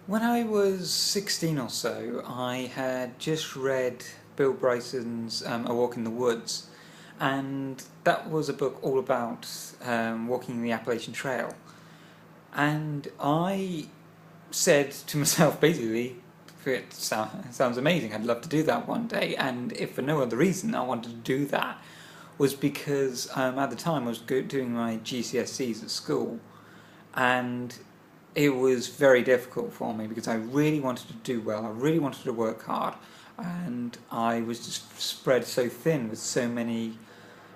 When I was 16 or so, I had just read Bill Bryson's A Walk in the Woods, and that was a book all about walking the Appalachian Trail. And I said to myself, basically, sounds amazing, I'd love to do that one day. And if for no other reason I wanted to do that, was because at the time I was doing my GCSEs at school, and it was very difficult for me because I really wanted to do well, I really wanted to work hard, and I was just spread so thin with so many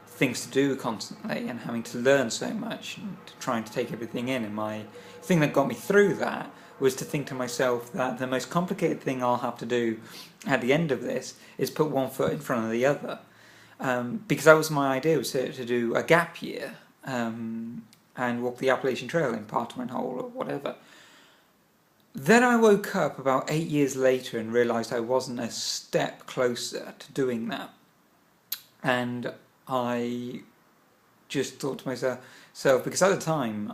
things to do constantly and having to learn so much and trying to take everything in. And my thing that got me through that was to think to myself that the most complicated thing I'll have to do at the end of this is put one foot in front of the other. Because that was my idea, was to do a gap year. And walk the Appalachian Trail in Parterman Hole or whatever. Then I woke up about 8 years later and realised I wasn't a step closer to doing that. And I just thought to myself, because at the time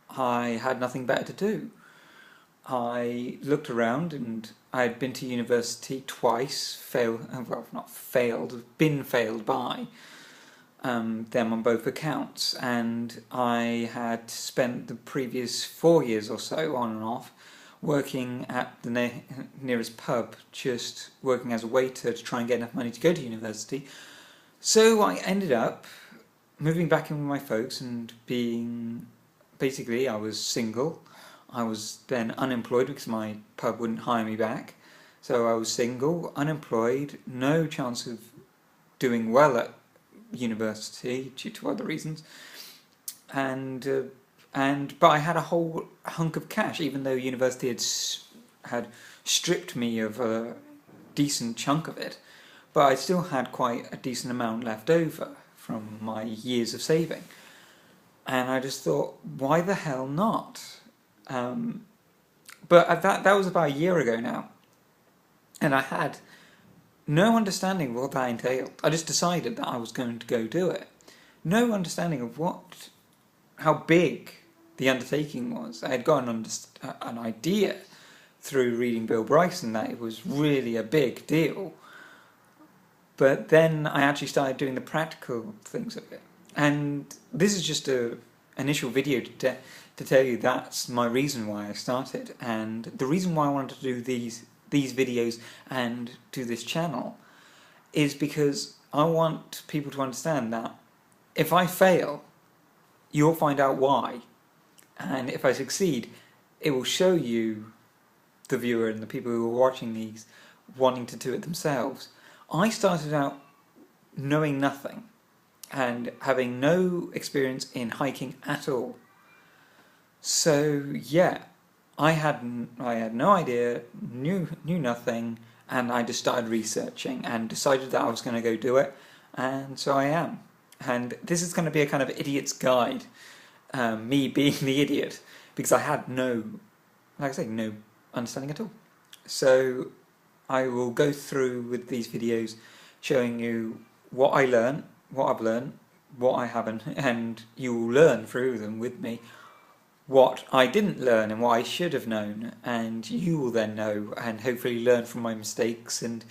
I had nothing better to do. I looked around and I had been to university twice, been failed by them on both accounts, and I had spent the previous 4 years or so on and off working at the nearest pub, just working as a waiter to try and get enough money to go to university. So I ended up moving back in with my folks and basically I was single. I was then unemployed because my pub wouldn't hire me back. So I was single, unemployed, no chance of doing well at university due to other reasons, but I had a whole hunk of cash, even though university had stripped me of a decent chunk of it. But I still had quite a decent amount left over from my years of saving, and I just thought, why the hell not? But that was about a year ago now, and I had no understanding of what that entailed. I just decided that I was going to go do it. No understanding of how big the undertaking was. I had got an idea through reading Bill Bryson that it was really a big deal. But then I actually started doing the practical things of it. And this is just an initial video to tell you that's my reason why I started. And the reason why I wanted to do these videos and do this channel is because I want people to understand that if I fail, you'll find out why, and if I succeed, it will show you, the viewer and the people who are watching these, wanting to do it themselves. I started out knowing nothing and having no experience in hiking at all. So yeah, I had no idea, knew nothing, and I just started researching and decided that I was going to go do it, and so I am. And this is going to be a kind of idiot's guide, me being the idiot, because I had no understanding at all. So I will go through with these videos showing you what I learned, what I've learned, what I haven't, and you will learn through them with me what I didn't learn and what I should have known, and you will then know and hopefully learn from my mistakes and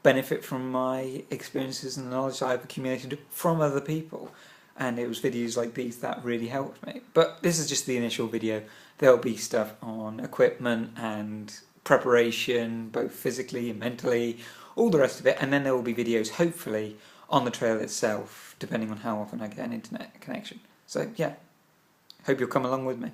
benefit from my experiences and the knowledge I've accumulated from other people. And it was videos like these that really helped me. But this is just the initial video. There'll be stuff on equipment and preparation, both physically and mentally, all the rest of it, and then there will be videos hopefully on the trail itself, depending on how often I get an internet connection. So yeah, hope you'll come along with me.